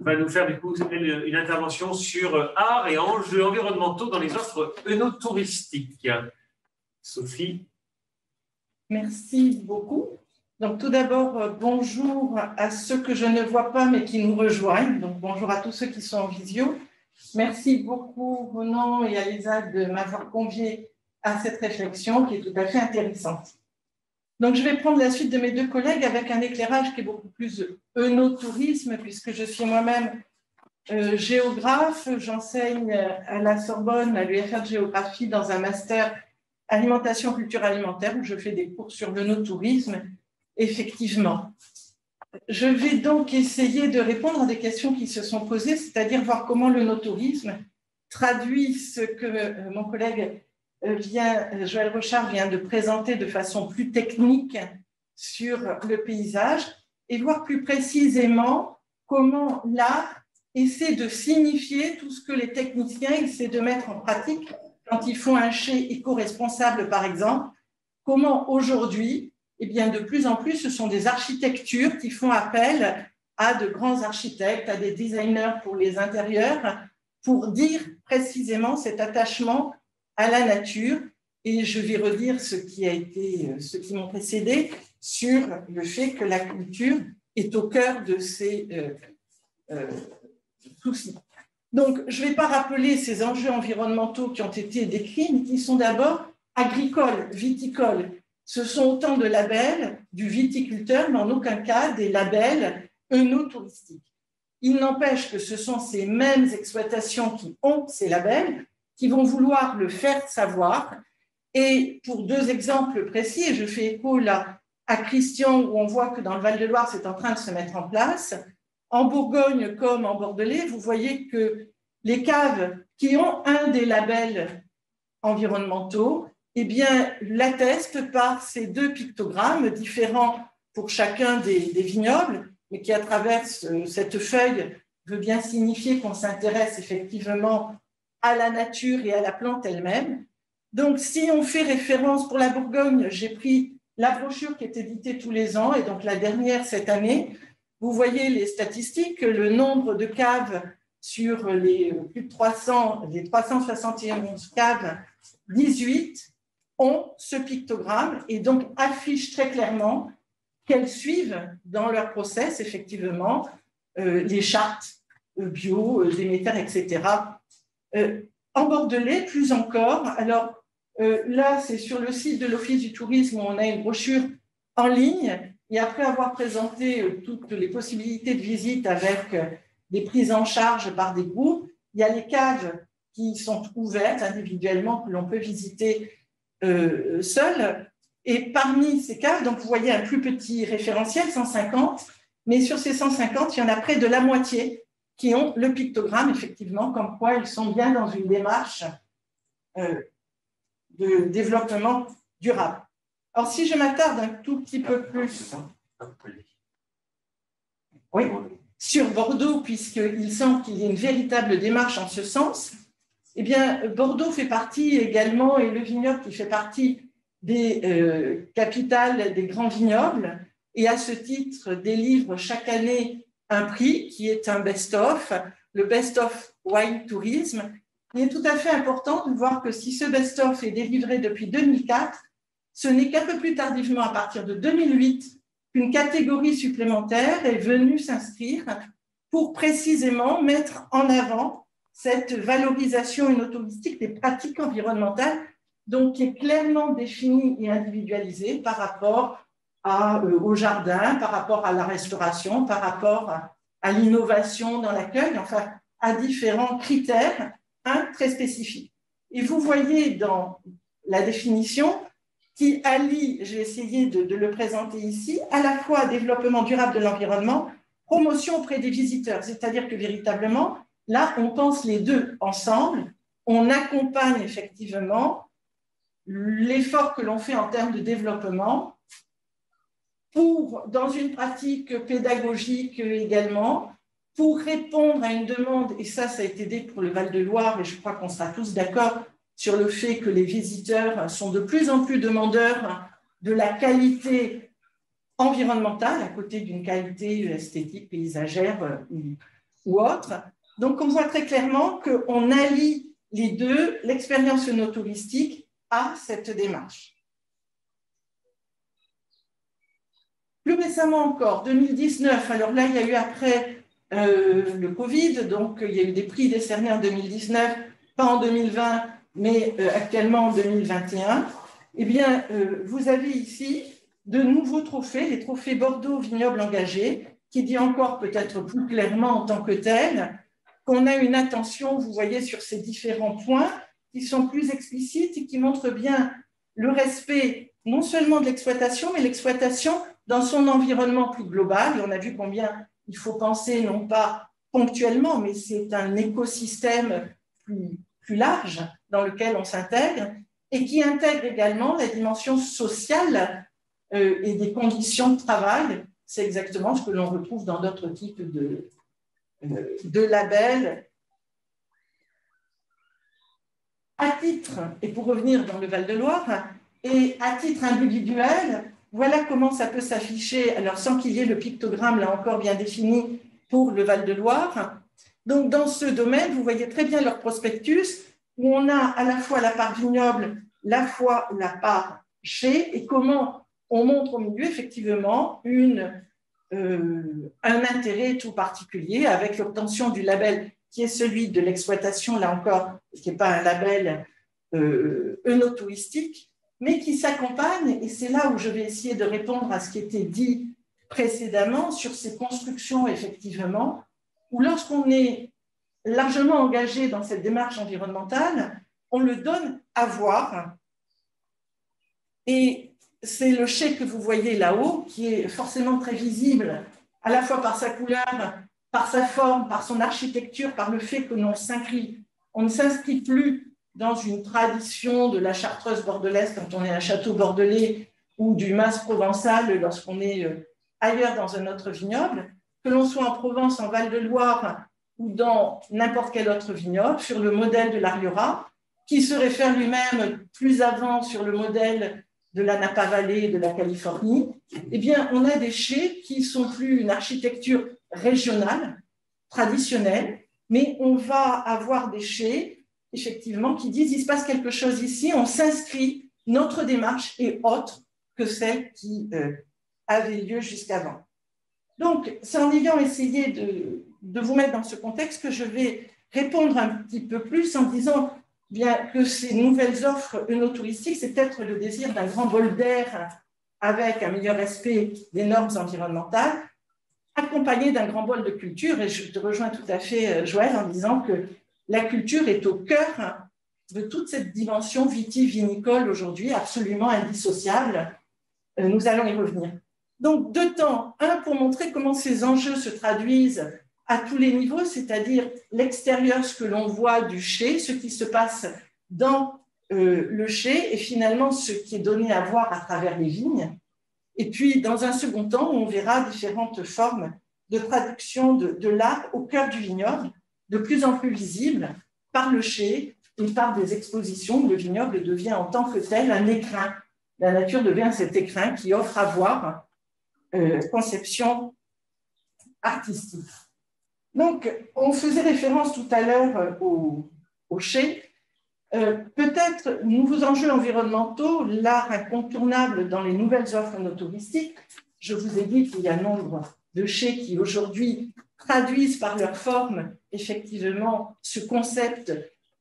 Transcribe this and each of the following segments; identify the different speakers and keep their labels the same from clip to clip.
Speaker 1: va nous faire du coup une intervention sur art et enjeux environnementaux dans les offres œnotouristiques. Sophie.
Speaker 2: Merci beaucoup. Donc tout d'abord, bonjour à ceux que je ne vois pas mais qui nous rejoignent. Donc bonjour à tous ceux qui sont en visio. Merci beaucoup Ronan et Alisa de m'avoir convié à cette réflexion qui est tout à fait intéressante. Donc je vais prendre la suite de mes deux collègues avec un éclairage qui est beaucoup plus œnotourisme puisque je suis moi-même géographe. J'enseigne à la Sorbonne, à l'UFR de géographie dans un master alimentation culture alimentaire où je fais des cours sur l'œnotourisme. Effectivement. Je vais donc essayer de répondre à des questions qui se sont posées, c'est-à-dire voir comment l'œnotourisme traduit ce que mon collègue Joël Rochard vient de présenter de façon plus technique sur le paysage et voir plus précisément comment l'art essaie de signifier tout ce que les techniciens essaient de mettre en pratique quand ils font un chai éco-responsable, par exemple. Comment aujourd'hui, eh bien, de plus en plus, ce sont des architectures qui font appel à de grands architectes, à des designers pour les intérieurs, pour dire précisément cet attachement à la nature. Et je vais redire ce qui m'ont précédé sur le fait que la culture est au cœur de ces soucis. Donc, je ne vais pas rappeler ces enjeux environnementaux qui ont été décrits, mais qui sont d'abord agricoles, viticoles. Ce sont autant de labels du viticulteur, mais en aucun cas des labels œnotouristiques. Il n'empêche que ce sont ces mêmes exploitations qui ont ces labels, qui vont vouloir le faire savoir. Et pour deux exemples précis, et je fais écho là à Christian, où on voit que dans le Val-de-Loire, c'est en train de se mettre en place. En Bourgogne comme en Bordelais, vous voyez que les caves qui ont un des labels environnementaux, eh bien, l'attestent par ces deux pictogrammes différents pour chacun des vignobles, mais qui, à travers cette feuille, veut bien signifier qu'on s'intéresse effectivement à la nature et à la plante elle-même. Donc, si on fait référence pour la Bourgogne, j'ai pris la brochure qui est éditée tous les ans, et donc la dernière cette année. Vous voyez les statistiques, le nombre de caves sur les plus de 300, les 371 caves, 18 ont ce pictogramme et donc affichent très clairement qu'elles suivent dans leur process, effectivement, les chartes bio, Déméter, etc. En Bordelais, plus encore, alors là, c'est sur le site de l'Office du tourisme où on a une brochure en ligne et après avoir présenté toutes les possibilités de visite avec des prises en charge par des groupes, il y a les caves qui sont ouvertes individuellement, que l'on peut visiter seul. Et parmi ces caves, donc vous voyez un plus petit référentiel, 150, mais sur ces 150, il y en a près de la moitié qui ont le pictogramme, effectivement, comme quoi ils sont bien dans une démarche de développement durable. Alors, si je m'attarde un tout petit peu plus sur Bordeaux, puisqu'il semble qu'il y ait une véritable démarche en ce sens, eh bien, Bordeaux fait partie également, et le vignoble qui fait partie des capitales des grands vignobles, et à ce titre délivre chaque année un prix qui est un best-of, le Best-of Wine Tourisme. Il est tout à fait important de voir que si ce best-of est délivré depuis 2004, ce n'est qu'un peu plus tardivement, à partir de 2008, qu'une catégorie supplémentaire est venue s'inscrire pour précisément mettre en avant cette valorisation œnotouristique des pratiques environnementales, donc qui est clairement définie et individualisée par rapport au jardin, par rapport à la restauration, par rapport à l'innovation dans l'accueil, enfin à différents critères très spécifiques. Et vous voyez dans la définition qui allie, j'ai essayé de le présenter ici, à la fois développement durable de l'environnement, promotion auprès des visiteurs, c'est-à-dire que véritablement, là, on pense les deux ensemble, on accompagne effectivement l'effort que l'on fait en termes de développement pour, dans une pratique pédagogique également, pour répondre à une demande, et ça a été dit pour le Val-de-Loire, et je crois qu'on sera tous d'accord sur le fait que les visiteurs sont de plus en plus demandeurs de la qualité environnementale à côté d'une qualité esthétique, paysagère ou autres. Donc, on voit très clairement qu'on allie les deux, l'expérience œnotouristique, à cette démarche. Plus récemment encore, 2019, alors là, il y a eu après le Covid, donc il y a eu des prix décernés en 2019, pas en 2020, mais actuellement en 2021. Eh bien, vous avez ici de nouveaux trophées, les trophées Bordeaux Vignoble Engagé, qui dit encore peut-être plus clairement en tant que tel qu'on a une attention, vous voyez, sur ces différents points qui sont plus explicites et qui montrent bien le respect non seulement de l'exploitation, mais l'exploitation dans son environnement plus global. Et on a vu combien il faut penser, non pas ponctuellement, mais c'est un écosystème plus large dans lequel on s'intègre et qui intègre également la dimension sociale et des conditions de travail. C'est exactement ce que l'on retrouve dans d'autres types de labels. À titre, et pour revenir dans le Val-de-Loire, et à titre individuel, voilà comment ça peut s'afficher, alors sans qu'il y ait le pictogramme là encore bien défini pour le Val-de-Loire. Donc dans ce domaine, vous voyez très bien leur prospectus, où on a à la fois la part vignoble, la fois la part chai, et comment on montre au milieu effectivement un intérêt tout particulier avec l'obtention du label qui est celui de l'exploitation, là encore, qui n'est pas un label œnotouristique, mais qui s'accompagne, et c'est là où je vais essayer de répondre à ce qui était dit précédemment sur ces constructions, effectivement, où lorsqu'on est largement engagé dans cette démarche environnementale, on le donne à voir. Et c'est le chai que vous voyez là-haut, qui est forcément très visible, à la fois par sa couleur, par sa forme, par son architecture, par le fait que on ne s'inscrit plus dans une tradition de la chartreuse bordelaise quand on est un château bordelais ou du mas provençal lorsqu'on est ailleurs dans un autre vignoble, que l'on soit en Provence, en Val-de-Loire ou dans n'importe quel autre vignoble, sur le modèle de l'Arriora, qui se réfère lui-même plus avant sur le modèle de la Napa Valley de la Californie, eh bien, on a des chais qui sont plus une architecture régionale, traditionnelle, mais on va avoir des chais, effectivement, qui disent il se passe quelque chose ici, on s'inscrit, notre démarche est autre que celle qui avait lieu jusqu'avant. Donc, c'est en ayant essayé de vous mettre dans ce contexte que je vais répondre un petit peu plus en disant bien que ces nouvelles offres œnotouristiques, c'est peut-être le désir d'un grand bol d'air avec un meilleur respect des normes environnementales, accompagné d'un grand bol de culture. Et je te rejoins tout à fait, Joël, en disant que la culture est au cœur de toute cette dimension vitivinicole aujourd'hui, absolument indissociable. Nous allons y revenir. Donc, deux temps. Un, pour montrer comment ces enjeux se traduisent à tous les niveaux, c'est-à-dire l'extérieur, ce que l'on voit du chai, ce qui se passe dans le chai et finalement ce qui est donné à voir à travers les vignes. Et puis, dans un second temps, on verra différentes formes de traduction de l'art au cœur du vignoble, de plus en plus visibles par le chai et par des expositions où le vignoble devient en tant que tel un écrin. La nature devient cet écrin qui offre à voir conception artistique. Donc, on faisait référence tout à l'heure au chai. Peut-être nouveaux enjeux environnementaux, l'art incontournable dans les nouvelles offres œnotouristiques. Je vous ai dit qu'il y a nombre de chais qui aujourd'hui traduisent par leur forme effectivement ce concept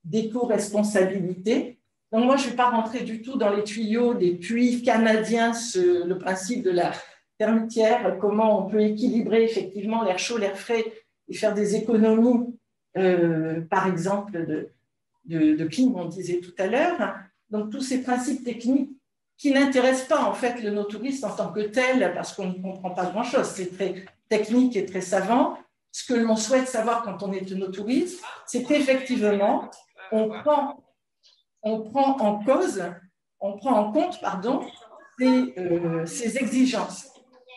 Speaker 2: d'éco-responsabilité. Donc moi, je ne vais pas rentrer du tout dans les tuyaux des puits canadiens, le principe de la termitière, comment on peut équilibrer effectivement l'air chaud, l'air frais et faire des économies, par exemple, de clim, on disait tout à l'heure. Donc, tous ces principes techniques qui n'intéressent pas, en fait, le no-touriste en tant que tel, parce qu'on ne comprend pas grand-chose. C'est très technique et très savant. Ce que l'on souhaite savoir quand on est no-touriste, c'est qu'effectivement, on prend en compte, ces exigences.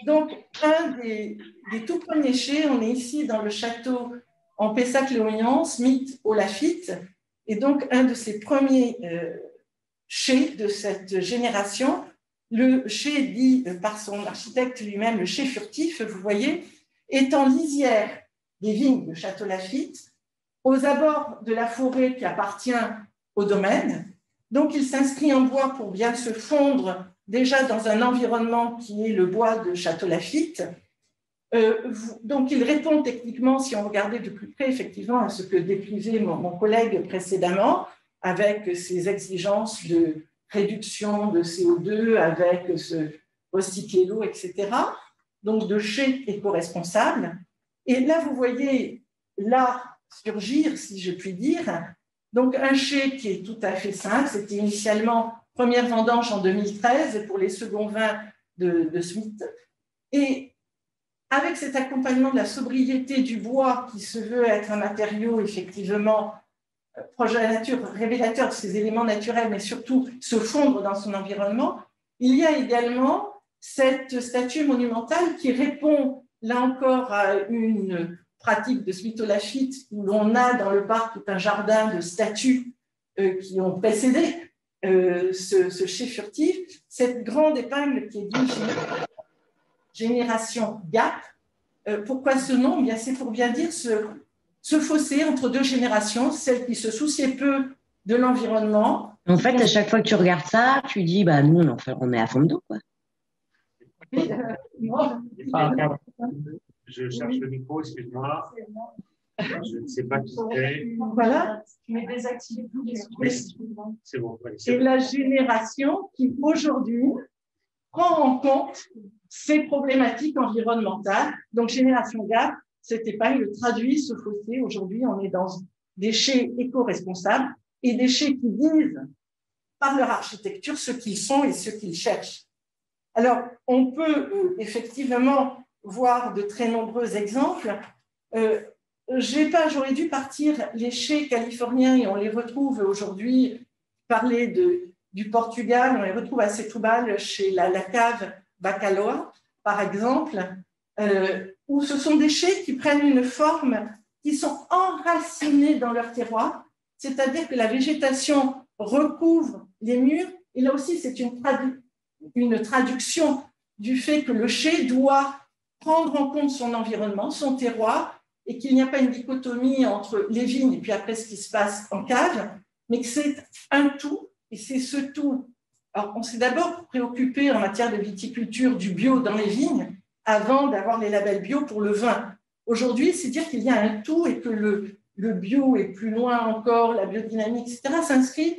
Speaker 2: Donc, un des tout premiers chais, on est ici dans le château en Pessac-Léognan, Smith au Lafitte, et donc un de ces premiers chais de cette génération, le chai dit par son architecte lui-même, le chai furtif, vous voyez, est en lisière des vignes de Château-Lafite, aux abords de la forêt qui appartient au domaine. Donc, il s'inscrit en bois pour bien se fondre déjà dans un environnement qui est le bois de Château-Lafite. Donc, il répond techniquement, si on regardait de plus près, effectivement, à ce que décrivait mon collègue précédemment, avec ses exigences de réduction de CO2, avec ce recycler l'eau, etc. Donc, de chais éco-responsables. Et là, vous voyez l'art surgir, si je puis dire. Donc, un chai qui est tout à fait simple. C'était initialement première vendange en 2013 pour les seconds vins de Smith. Et avec cet accompagnement de la sobriété du bois, qui se veut être un matériau effectivement proche de la nature, révélateur de ces éléments naturels, mais surtout se fondre dans son environnement, il y a également cette statue monumentale qui répond là encore à une pratique de Smith-Lafite où l'on a dans le parc tout un jardin de statues qui ont précédé ce chai furtif. Cette grande épingle qui est d'une génération GAP. Pourquoi ce nom? Bien, c'est pour bien dire ce fossé entre deux générations, celle qui se souciait peu de l'environnement.
Speaker 3: En fait, à chaque fois que tu regardes ça, tu dis, bah, nous, on est à fond dedans, quoi.
Speaker 1: Je cherche le micro, excuse-moi. Je ne sais pas qui c'est.
Speaker 2: Voilà.
Speaker 1: Oui, c'est bon. Allez,
Speaker 2: Et la génération qui, aujourd'hui, prend en compte ces problématiques environnementales. Donc, Génération GAP, cette épingle traduit ce fossé. Aujourd'hui, on est dans des chais éco-responsables et des chais qui disent, par leur architecture, ce qu'ils sont et ce qu'ils cherchent. Alors, on peut effectivement voir de très nombreux exemples. J'aurais dû partir les chais californiens et on les retrouve aujourd'hui, parler du Portugal, on les retrouve à Setúbal chez la cave Bacaloa, par exemple, où ce sont des chais qui prennent une forme, qui sont enracinés dans leur terroir, c'est-à-dire que la végétation recouvre les murs, et là aussi c'est une traduction du fait que le chai doit prendre en compte son environnement, son terroir, et qu'il n'y a pas une dichotomie entre les vignes et puis après ce qui se passe en cave, mais que c'est un tout, et c'est ce tout. Alors, on s'est d'abord préoccupé en matière de viticulture du bio dans les vignes avant d'avoir les labels bio pour le vin. Aujourd'hui, c'est dire qu'il y a un tout et que le bio est plus loin encore, la biodynamie, etc., s'inscrit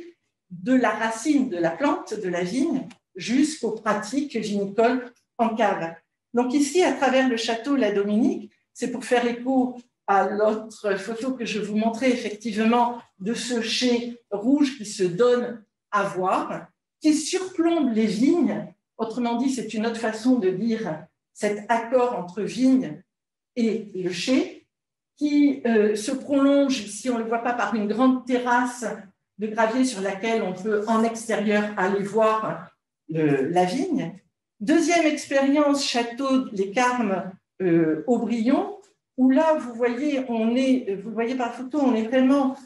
Speaker 2: de la racine de la plante, de la vigne, jusqu'aux pratiques vinicoles en cave. Donc ici, à travers le château La Dominique, c'est pour faire écho à l'autre photo que je vous montrais effectivement de ce chai rouge qui se donne à voir, qui surplombe les vignes. Autrement dit, c'est une autre façon de dire cet accord entre vigne et le chai, qui se prolonge, si on ne le voit pas, par une grande terrasse de gravier sur laquelle on peut en extérieur aller voir la vigne. Deuxième expérience, château Les Carmes, Aubryon, où là, vous le voyez par photo, on est vraiment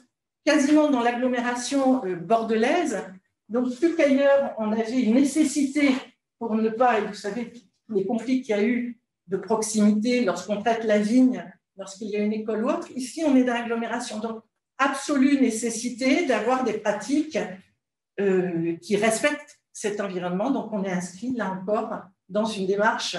Speaker 2: quasiment dans l'agglomération bordelaise. Donc, plus qu'ailleurs, on avait une nécessité pour ne pas, et vous savez, les conflits qu'il y a eu de proximité lorsqu'on traite la vigne, lorsqu'il y a une école ou autre. Ici, on est dans l'agglomération. Donc, absolue nécessité d'avoir des pratiques qui respectent cet environnement. Donc, on est inscrit, là encore, dans une démarche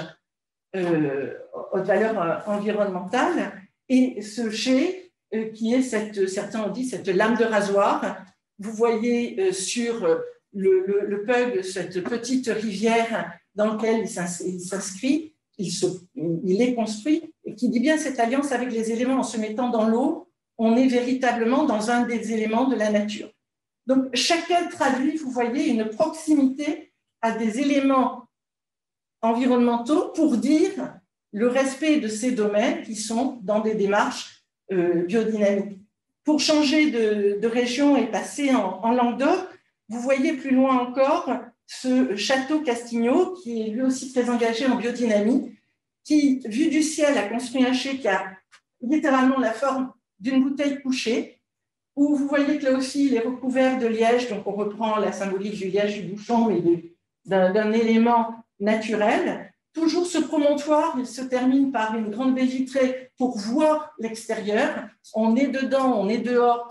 Speaker 2: haute valeur environnementale. Et ce chai, qui est certains ont dit, cette lame de rasoir, vous voyez sur le Pug, cette petite rivière dans laquelle il s'inscrit, il est construit, et qui dit bien cette alliance avec les éléments. En se mettant dans l'eau, on est véritablement dans un des éléments de la nature. Donc, chacun traduit, vous voyez, une proximité à des éléments environnementaux pour dire le respect de ces domaines qui sont dans des démarches biodynamiques. Pour changer de région et passer en Languedoc, vous voyez plus loin encore ce château Castigno, qui est lui aussi très engagé en biodynamie, qui, vu du ciel, a construit un chai qui a littéralement la forme d'une bouteille couchée, où vous voyez que là aussi, il est recouvert de liège, donc on reprend la symbolique du liège du bouchon, mais d'un élément naturel. toujours ce promontoire, il se termine par une grande baie vitrée pour voir l'extérieur. On est dedans, on est dehors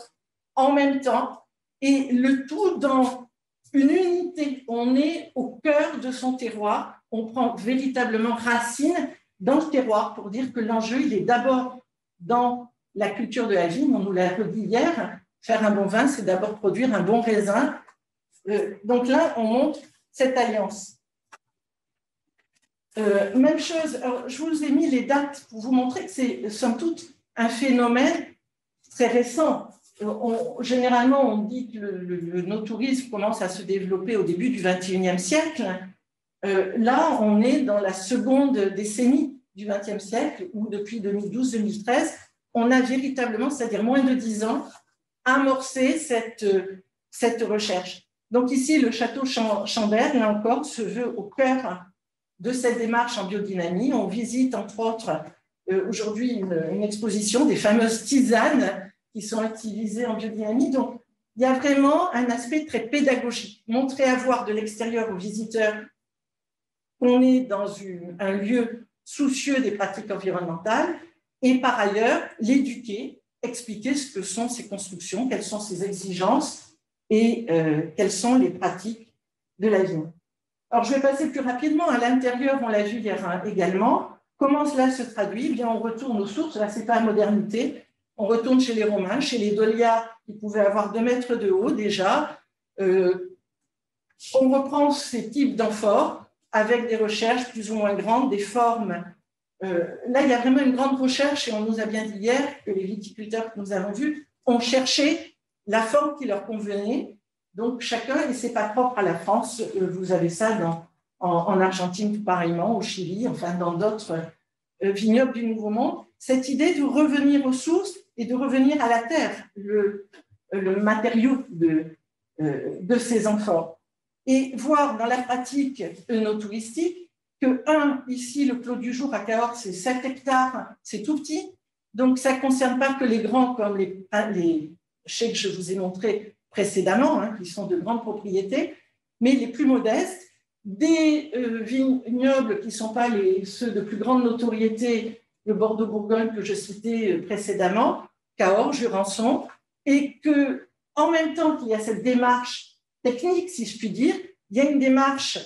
Speaker 2: en même temps, et le tout dans une unité. On est au cœur de son terroir, on prend véritablement racine dans le terroir pour dire que l'enjeu, il est d'abord dans la culture de la vigne. On nous l'a redit hier, faire un bon vin, c'est d'abord produire un bon raisin. Donc là, on montre cette alliance. Même chose, alors, je vous ai mis les dates pour vous montrer que c'est somme toute un phénomène très récent. Généralement, on dit que le no-tourisme commence à se développer au début du XXIe siècle. Là, on est dans la seconde décennie du XXe siècle, où depuis 2012-2013, on a véritablement, c'est-à-dire moins de 10 ans, amorcé cette recherche. Donc ici, le château Chambert, là encore, se veut au cœur de cette démarche en biodynamie. On visite, entre autres, aujourd'hui une exposition des fameuses tisanes qui sont utilisées en biodynamie. Donc, il y a vraiment un aspect très pédagogique. Montrer à voir de l'extérieur aux visiteurs qu'on est dans un lieu soucieux des pratiques environnementales et par ailleurs, l'éduquer, expliquer ce que sont ces constructions, quelles sont ces exigences et quelles sont les pratiques de la vigne. Alors, je vais passer plus rapidement à l'intérieur, on l'a vu hier également. Comment cela se traduit? Eh bien, on retourne aux sources, là, ce n'est pas la modernité. On retourne chez les Romains, chez les dolias qui pouvaient avoir 2 mètres de haut déjà. On reprend ces types d'amphores avec des recherches plus ou moins grandes, des formes. Là, il y a vraiment une grande recherche et on nous a bien dit hier que les viticulteurs que nous avons vus ont cherché la forme qui leur convenait. Donc, chacun, et ce n'est pas propre à la France, vous avez ça en Argentine tout pareillement, au Chili, enfin dans d'autres vignobles du Nouveau Monde, cette idée de revenir aux sources et de revenir à la terre, le matériau de ces amphores. Et voir dans la pratique œnotouristique que, ici, le Clos du Jour à Cahors, c'est 7 hectares, c'est tout petit, donc ça ne concerne pas que les grands comme les chais que je vous ai montrés précédemment, qui sont de grandes propriétés, mais les plus modestes, des vignobles qui ne sont pas ceux de plus grande notoriété, le Bordeaux-Bourgogne que je citais précédemment, Cahors, Jurançon, et que, en même temps qu'il y a cette démarche technique, si je puis dire, il y a une démarche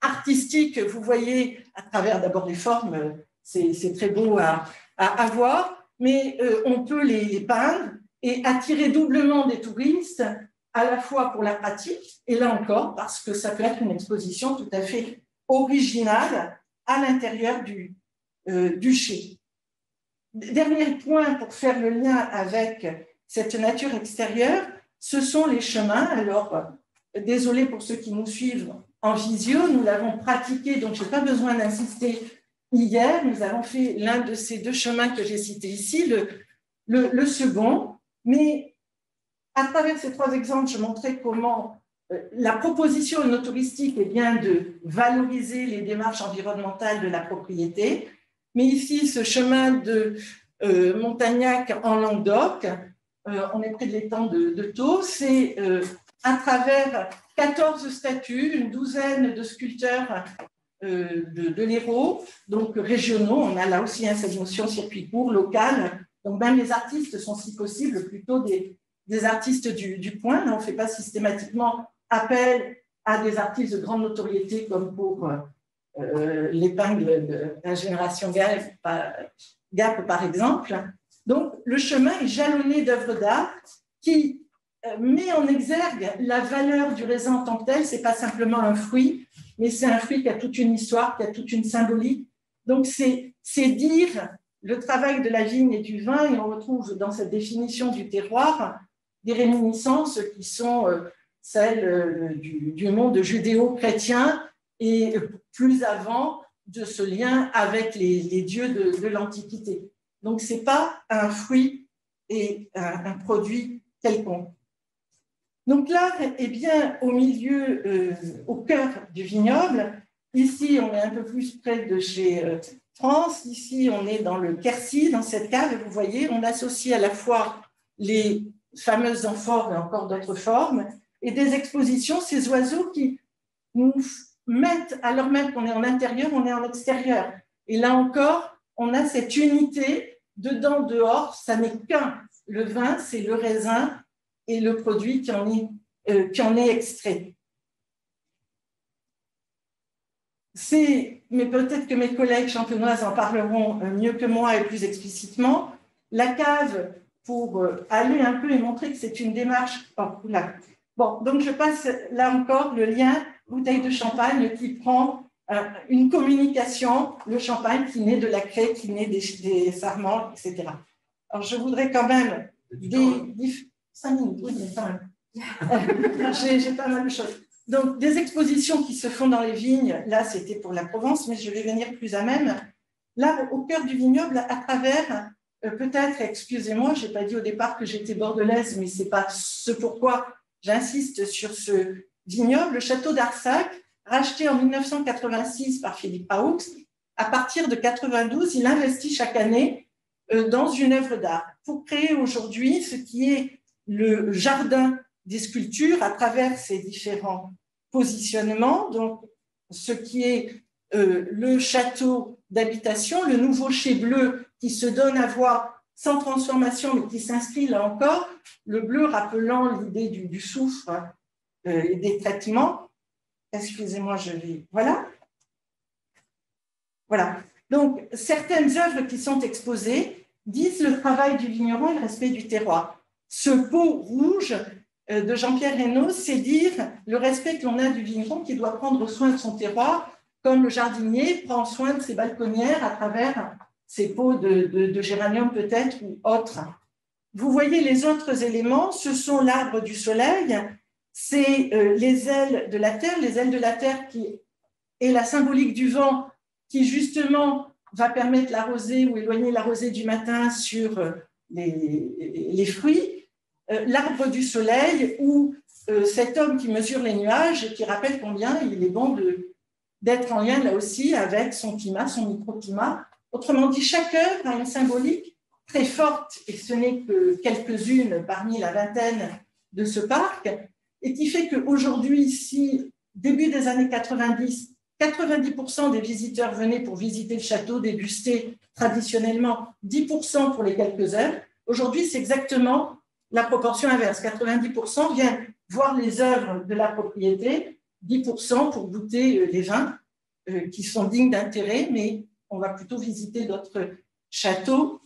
Speaker 2: artistique, vous voyez, à travers d'abord les formes, c'est très beau à voir, mais on peut les peindre et attirer doublement des touristes, à la fois pour la pratique, et là encore, parce que ça peut être une exposition tout à fait originale à l'intérieur du chai. Dernier point pour faire le lien avec cette nature extérieure, ce sont les chemins. Alors, désolé pour ceux qui nous suivent en visio, nous l'avons pratiqué, donc je n'ai pas besoin d'insister hier. Nous avons fait l'un de ces 2 chemins que j'ai cités ici, le second, mais à travers ces 3 exemples, je montrais comment la proposition œnotouristique est bien de valoriser les démarches environnementales de la propriété, mais ici, ce chemin de Montagnac en Languedoc, on est près de l'étang de Thau, c'est à travers 14 statues, une douzaine de sculpteurs de l'Hérault, donc régionaux. On a là aussi cette notion circuit court, local. Donc même les artistes sont, si possible, plutôt des artistes du coin. Là, on ne fait pas systématiquement appel à des artistes de grande notoriété comme pour l'épingle de la génération Gap, par exemple. Donc, le chemin est jalonné d'œuvres d'art qui met en exergue la valeur du raisin en tant que tel. Ce n'est pas simplement un fruit, mais c'est un fruit qui a toute une histoire, qui a toute une symbolique. Donc, c'est dire le travail de la vigne et du vin, et on retrouve dans cette définition du terroir des réminiscences qui sont celles du monde judéo-chrétien et plus avant de ce lien avec les dieux de l'Antiquité. Donc, ce n'est pas un fruit et un produit quelconque. Donc là, eh bien, au milieu, au cœur du vignoble, ici, on est un peu plus près de chez France. Ici, on est dans le Quercy, dans cette cave, et vous voyez, on associe à la fois les fameuses amphores et encore d'autres formes, et des expositions, ces oiseaux qui nous mettre, alors même qu'on est en intérieur, on est en extérieur. Et là encore, on a cette unité dedans, dehors, ça n'est qu'un. Le vin, c'est le raisin et le produit qui en est extrait. Mais peut-être que mes collègues champenoises en parleront mieux que moi et plus explicitement. La cave, pour aller un peu et montrer que c'est une démarche. Oh, là. Bon, donc je passe là encore le lien bouteille de champagne qui prend une communication, le champagne qui naît de la craie, qui naît des sarments, etc. Alors je voudrais quand même 5 minutes, oui, mais quand même. J'ai pas mal de choses. Donc, des expositions qui se font dans les vignes, là, c'était pour la Provence, mais je vais venir plus à même. Là, au cœur du vignoble, à travers, peut-être, excusez-moi, je n'ai pas dit au départ que j'étais bordelaise, mais ce n'est pas ce pourquoi j'insiste sur ce vignoble, le château d'Arsac, racheté en 1986 par Philippe Haux. À partir de 1992, il investit chaque année dans une œuvre d'art pour créer aujourd'hui ce qui est le jardin des sculptures à travers ces différents positionnements. Donc, ce qui est le château d'habitation, le nouveau chai bleu qui se donne à voir sans transformation, mais qui s'inscrit là encore, le bleu rappelant l'idée du soufre et des traitements. Excusez-moi, je vais... Voilà. Voilà. Donc, certaines œuvres qui sont exposées disent le travail du vigneron et le respect du terroir. Ce pot rouge de Jean-Pierre Reynaud, c'est dire le respect que l'on a du vigneron qui doit prendre soin de son terroir, comme le jardinier prend soin de ses balconnières à travers ses pots de géranium peut-être ou autres. Vous voyez les autres éléments, ce sont l'arbre du soleil, c'est les ailes de la terre qui est la symbolique du vent qui justement va permettre la rosée ou éloigner la rosée du matin sur les fruits. L'arbre du soleil ou cet homme qui mesure les nuages et qui rappelle combien il est bon d'être en lien là aussi avec son climat, son microclimat. Autrement dit, chaque œuvre a une symbolique très forte et ce n'est que quelques-unes parmi la vingtaine de ce parc et qui fait qu'aujourd'hui, ici, début des années 90, 90% des visiteurs venaient pour visiter le château, déguster traditionnellement, 10% pour les quelques œuvres. Aujourd'hui, c'est exactement la proportion inverse. 90% viennent voir les œuvres de la propriété, 10% pour goûter les vins qui sont dignes d'intérêt, mais on va plutôt visiter d'autres châteaux.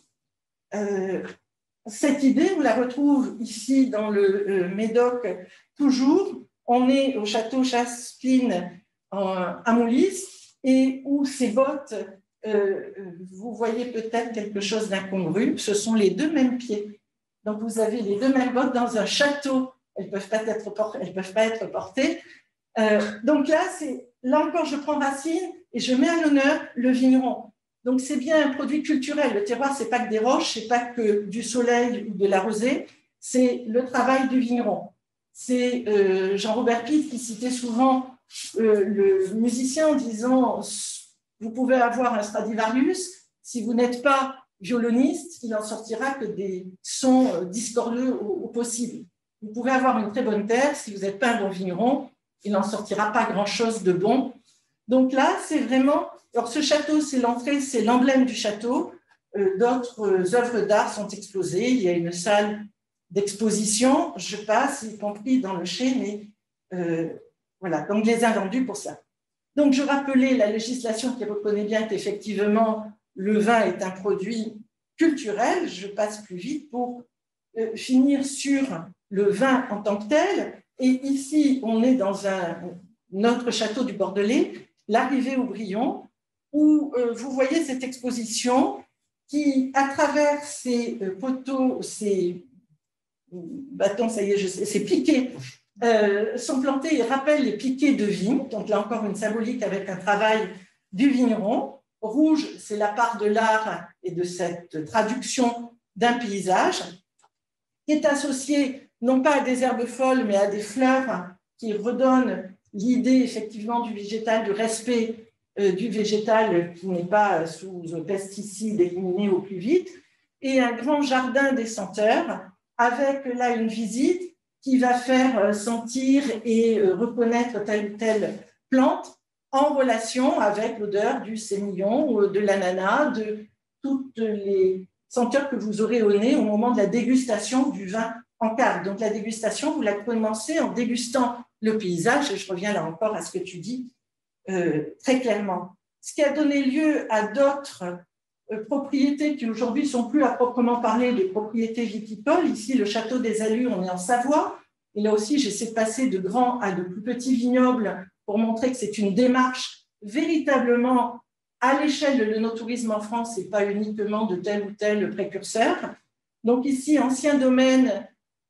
Speaker 2: Cette idée, on la retrouve ici dans le Médoc toujours. On est au château Chaspine à Moulis et où ces bottes, vous voyez peut-être quelque chose d'incongru, ce sont les deux mêmes pieds. Donc, vous avez les deux mêmes bottes dans un château. Elles ne peuvent pas être portées. Donc là encore, je prends racine et je mets à l'honneur le vigneron. Donc, c'est bien un produit culturel. Le terroir, ce n'est pas que des roches, ce n'est pas que du soleil ou de la rosée, c'est le travail du vigneron. C'est Jean-Robert Pitt qui citait souvent le musicien en disant « Vous pouvez avoir un Stradivarius, si vous n'êtes pas violoniste, il n'en sortira que des sons discordeux au possible. Vous pouvez avoir une très bonne terre, si vous n'êtes pas un bon vigneron, il n'en sortira pas grand-chose de bon. » Donc là, c'est vraiment... Alors ce château, c'est l'entrée, c'est l'emblème du château. D'autres œuvres d'art sont exposées. Il y a une salle d'exposition, je passe, y compris dans le chai, mais voilà, donc je les ai vendus pour ça. Donc je rappelais la législation qui reconnaît bien qu'effectivement, le vin est un produit culturel. Je passe plus vite pour finir sur le vin en tant que tel. Et ici, on est dans notre château du Bordelais, l'arrivée au Brillon, où vous voyez cette exposition qui, à travers ces poteaux, ces bâtons, ça y est, ces piquets, sont plantés et rappellent les piquets de vigne. Donc là encore une symbolique avec un travail du vigneron. Rouge, c'est la part de l'art et de cette traduction d'un paysage qui est associé non pas à des herbes folles, mais à des fleurs qui redonnent l'idée effectivement du végétal, du respect du végétal qui n'est pas sous pesticides éliminés au plus vite, et un grand jardin des senteurs avec là une visite qui va faire sentir et reconnaître telle ou telle plante en relation avec l'odeur du sémillon, ou de l'ananas, de toutes les senteurs que vous aurez au nez au moment de la dégustation du vin en cave. Donc la dégustation, vous la commencez en dégustant le paysage, et je reviens là encore à ce que tu dis très clairement. Ce qui a donné lieu à d'autres propriétés qui aujourd'hui sont plus à proprement parler des propriétés viticoles. Ici, le château des Allures, on est en Savoie. Et là aussi, j'essaie de passer de grands à de plus petits vignobles pour montrer que c'est une démarche véritablement à l'échelle de l'œnotourisme en France et pas uniquement de tel ou tel précurseur. Donc ici, ancien domaine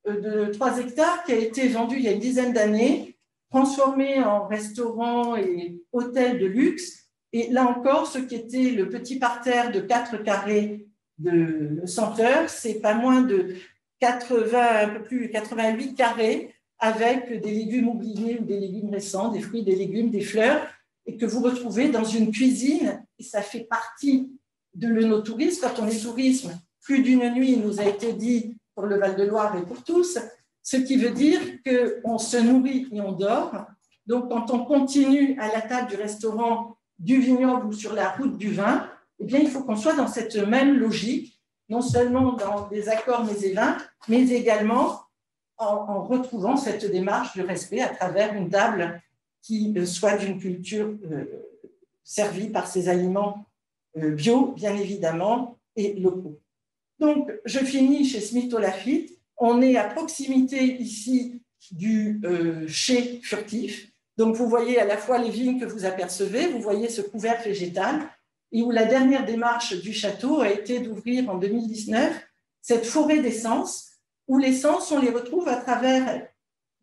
Speaker 2: de 3 hectares qui a été vendu il y a une dizaine d'années, transformé en restaurant et hôtel de luxe. Et là encore, ce qui était le petit parterre de 4 carrés de senteurs, c'est pas moins de 80, un peu plus 88 carrés avec des légumes oubliés ou des légumes récents, des fruits, des légumes, des fleurs, et que vous retrouvez dans une cuisine. Et ça fait partie de l'œnotourisme. Quand on est tourisme, plus d'une nuit, il nous a été dit pour le Val-de-Loire et pour tous, ce qui veut dire qu'on se nourrit et on dort. Donc, quand on continue à la table du restaurant, du vignoble ou sur la route du vin, eh bien, il faut qu'on soit dans cette même logique, non seulement dans des accords mets et vins, mais également en retrouvant cette démarche de respect à travers une table qui soit d'une culture servie par ces aliments bio, bien évidemment, et locaux. Donc, je finis chez Smith Lafitte. On est à proximité ici du chai furtif. Donc, vous voyez à la fois les vignes que vous apercevez, vous voyez ce couvert végétal, et où la dernière démarche du château a été d'ouvrir en 2019 cette forêt d'essences, où les sens, on les retrouve à travers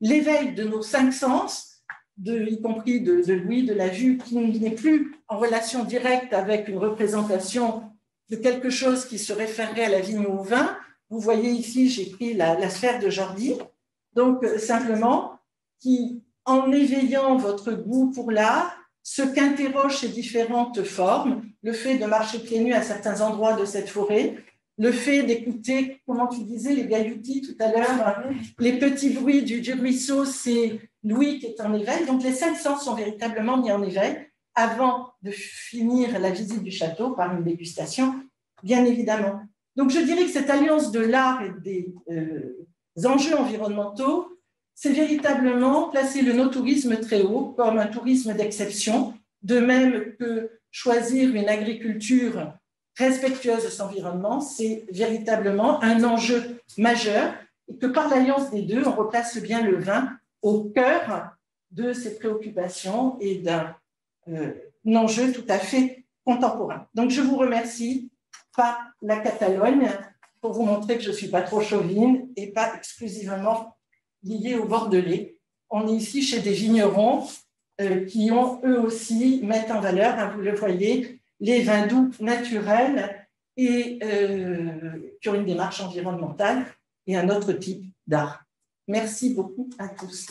Speaker 2: l'éveil de nos 5 sens, y compris de l'ouïe, de la vue, qui n'est plus en relation directe avec une représentation de quelque chose qui se référerait à la vigne ou au vin. Vous voyez ici, j'ai pris la sphère de Jordi, donc simplement, qui, en éveillant votre goût pour l'art, ce qu'interrogent ces différentes formes, le fait de marcher pieds nus à certains endroits de cette forêt, le fait d'écouter, comment tu disais, les gailloutis tout à l'heure, les petits bruits du ruisseau, c'est l'ouïe qui est en éveil. Donc les 5 sens sont véritablement mis en éveil avant de finir la visite du château par une dégustation, bien évidemment. Donc je dirais que cette alliance de l'art et des enjeux environnementaux, c'est véritablement placer le no-tourisme très haut comme un tourisme d'exception, de même que choisir une agriculture respectueuse de son environnement, c'est véritablement un enjeu majeur et que par l'alliance des deux, on replace bien le vin au cœur de ces préoccupations et d'un enjeu tout à fait contemporain. Donc je vous remercie par la Catalogne pour vous montrer que je ne suis pas trop chauvine et pas exclusivement liée au Bordelais. On est ici chez des vignerons qui ont eux aussi mettent en valeur, hein, vous le voyez, les vins doux naturels et qui ont une démarche environnementale et un autre type d'art. Merci beaucoup à tous.